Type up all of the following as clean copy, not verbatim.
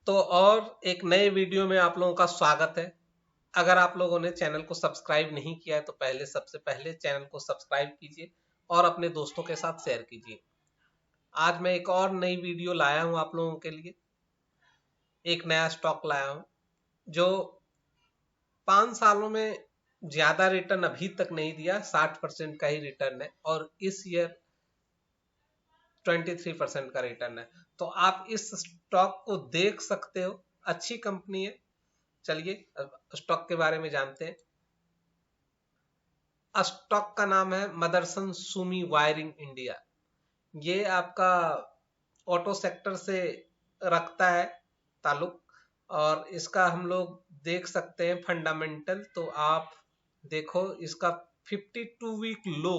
तो और एक नए वीडियो में आप लोगों का स्वागत है। अगर आप लोगों ने चैनल को सब्सक्राइब नहीं किया है तो सबसे पहले चैनल को सब्सक्राइब कीजिए और अपने दोस्तों के साथ शेयर कीजिए। आज मैं एक और नई वीडियो लाया हूं आप लोगों के लिए। एक नया स्टॉक लाया हूं जो 5 सालों में ज्यादा रिटर्न अभी तक नहीं दिया, 60% का ही रिटर्न है और इस ईयर 23% का रिटर्न है। तो आप इस स्टॉक को देख सकते हो, अच्छी कंपनी है। चलिए स्टॉक के बारे में जानते हैं। स्टॉक का नाम है मदरसन सुमी वायरिंग इंडिया। ये आपका ऑटो सेक्टर से रखता है ताल्लुक और इसका हम लोग देख सकते हैं फंडामेंटल। तो आप देखो, इसका 52 वीक लो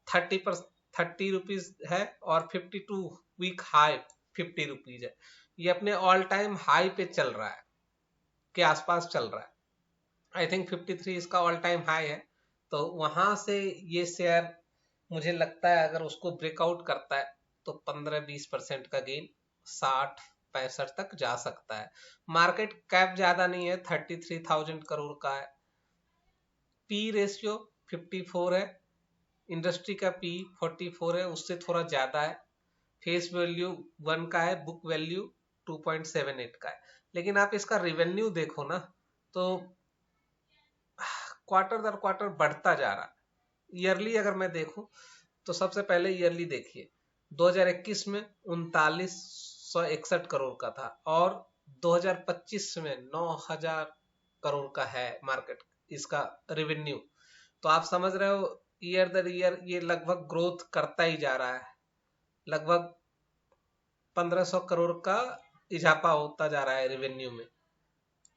30 रुपीज है और 52 वीक हाई 50 रुपीज है। ये अपने ऑल टाइम हाई पे चल रहा है, के आसपास चल रहा है। आई थिंक 53 इसका ऑल टाइम हाई है। तो वहां से ये शेयर, मुझे लगता है अगर उसको ब्रेकआउट करता है तो 15-20% का गेन 60-65 तक जा सकता है। मार्केट कैप ज्यादा नहीं है, 33,000 करोड़ का है। पी रेशियो 54 है, इंडस्ट्री का पी 44 है, उससे थोड़ा ज्यादा है। फेस वैल्यू 1 का है, बुक वैल्यू 2.78 का है। लेकिन आप इसका रिवेन्यू देखो ना, तो क्वार्टर दर क्वार्टर बढ़ता जा रहा है। ईयरली अगर मैं देखूं तो सबसे पहले ईयरली देखिए, 2021 में 3961 करोड़ का था और 2025 में 9000 करोड़ का है मार्केट इसका रिवेन्यू। तो आप समझ रहे हो, ईयर दर ईयर ये लगभग ग्रोथ करता ही जा रहा है। लगभग 1500 करोड़ का इजाफा होता जा रहा है रिवेन्यू में।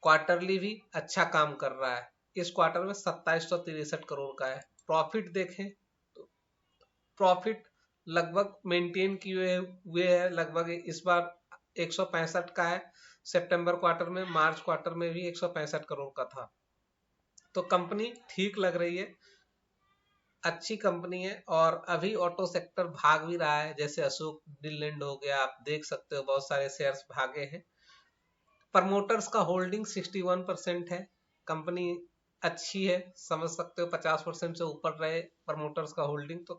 क्वार्टरली भी अच्छा काम कर रहा है। इस क्वार्टर में 2763 करोड़ का है। प्रॉफिट देखें तो प्रॉफिट लगभग मेंटेन किए हुए है। लगभग इस बार 165 का है। सितंबर क्वार्टर में, मार्च क्वार्टर में भी 165 करोड़ का था। तो कंपनी ठीक लग रही है, अच्छी कंपनी है। और अभी ऑटो सेक्टर भाग भी रहा है, जैसे अशोक लीलैंड हो गया, आप देख सकते हो बहुत सारे शेयर्स भागे हैं। प्रमोटर्स का होल्डिंग 61% है। कंपनी अच्छी है, समझ सकते हो 50% से ऊपर रहे प्रमोटर्स का होल्डिंग तो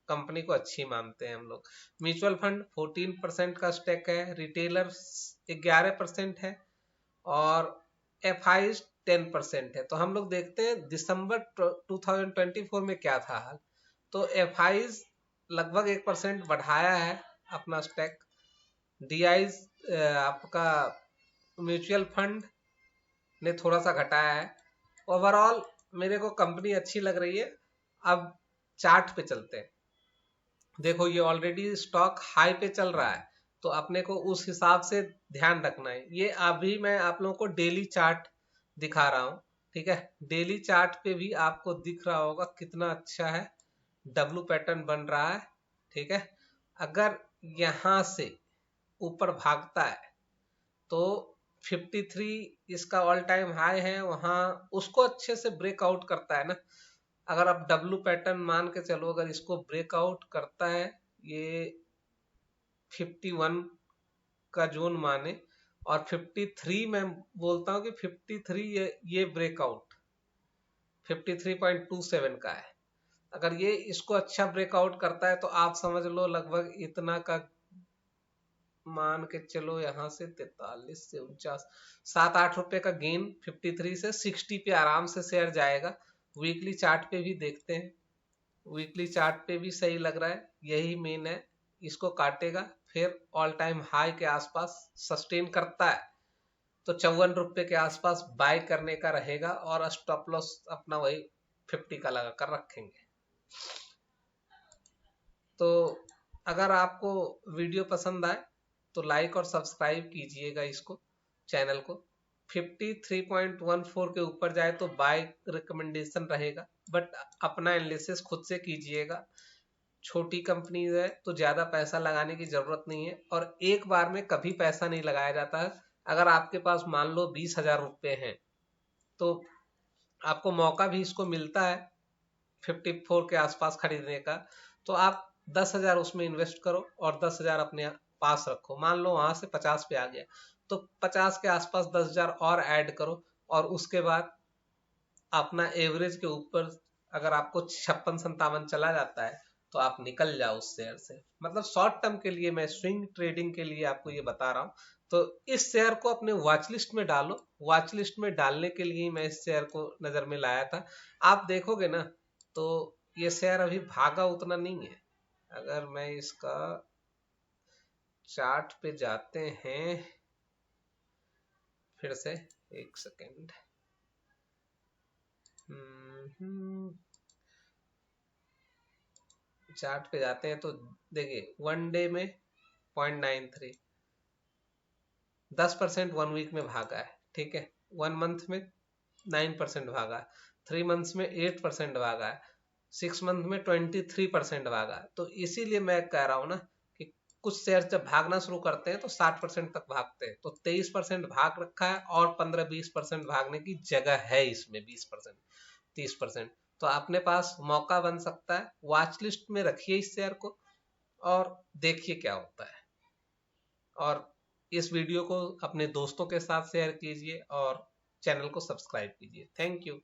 कंपनी को अच्छी मानते हैं हम लोग। म्यूचुअल फंड 14% का स्टेक है, रिटेलर 11% है और एफ आई 10% है। तो हम लोग देखते हैं दिसंबर 2024 में क्या था हाल। तो एफ आई लगभग 1% बढ़ाया है अपना स्टेक। डी आई आपका म्यूचुअल फंड ने थोड़ा सा घटाया है। ओवरऑल मेरे को कंपनी अच्छी लग रही है। अब चार्ट पे चलते हैं। देखो, ये ऑलरेडी स्टॉक हाई पे चल रहा है, तो अपने को उस हिसाब से ध्यान रखना है। ये अभी मैं आप लोगों को डेली चार्ट दिखा रहा हूँ, ठीक है। डेली चार्ट पे भी आपको दिख रहा होगा कितना अच्छा है, डब्लू पैटर्न बन रहा है, ठीक है। अगर यहां से ऊपर भागता है तो 53 इसका ऑल टाइम हाई है, वहां उसको अच्छे से ब्रेकआउट करता है ना। अगर आप डब्लू पैटर्न मान के चलो, अगर इसको ब्रेकआउट करता है, ये 51 का जोन माने, और 53 मैं बोलता हूँ कि 53 ये ब्रेकआउट 53.27 का है। अगर ये इसको अच्छा ब्रेकआउट करता है तो आप समझ लो लगभग इतना का मान के चलो, यहां से 43 से 49, 7-8 रुपए का गेन 53 से 60 पे आराम से शेयर जाएगा। वीकली चार्ट पे भी देखते हैं, वीकली चार्ट पे भी सही लग रहा है, यही मेन है। इसको काटेगा, फिर ऑल टाइम हाई के आसपास सस्टेन करता है तो 54 रुपए के आसपास बाय करने का रहेगा और स्टॉप लॉस अपना वही 50 का लगा कर रखेंगे। तो अगर आपको वीडियो पसंद आए तो लाइक और सब्सक्राइब कीजिएगा इसको, चैनल को। 53.14 के ऊपर जाए तो बाय रिकमेंडेशन रहेगा, बट अपना एनालिसिस खुद से कीजिएगा। छोटी कंपनी है तो ज्यादा पैसा लगाने की जरूरत नहीं है और एक बार में कभी पैसा नहीं लगाया जाता है। अगर आपके पास मान लो 20,000 रुपए हैं तो आपको मौका भी इसको मिलता है 54 के आसपास खरीदने का, तो आप 10,000 उसमें इन्वेस्ट करो और 10,000 अपने पास रखो। मान लो वहां से 50 पे आ गया तो 50 के आसपास 10,000 और ऐड करो, और उसके बाद अपना एवरेज के ऊपर अगर आपको 56-57 चला जाता है तो आप निकल जाओ उस शेयर से। मतलब शॉर्ट टर्म के लिए, मैं स्विंग ट्रेडिंग के लिए आपको ये बता रहा हूँ। तो इस शेयर को अपने वॉच लिस्ट में डालो। वॉच लिस्ट में डालने के लिए मैं इस शेयर को नजर में लाया था। आप देखोगे ना तो ये शेयर अभी भागा उतना नहीं है। अगर मैं इसका चार्ट पे जाते हैं फिर से, एक सेकेंड, चार्ट पे जाते हैं तो देखिए 1 डे में 0.93, 10% 1 वीक में भागा है, ठीक है। 1 मंथ में 9% भागा है, 3 मंथ्स में 8% भागा है, 6 मंथ में 23% भागा है। तो इसीलिए मैं कह रहा हूं ना कि कुछ शेयर जब भागना शुरू करते हैं तो 60% तक भागते हैं। तो 23% भाग रखा है और 15-20% भागने की जगह है इसमें, 20% 30%। तो अपने पास मौका बन सकता है। वॉच लिस्ट में रखिए इस शेयर को और देखिए क्या होता है। और इस वीडियो को अपने दोस्तों के साथ शेयर कीजिए और चैनल को सब्सक्राइब कीजिए। Thank you.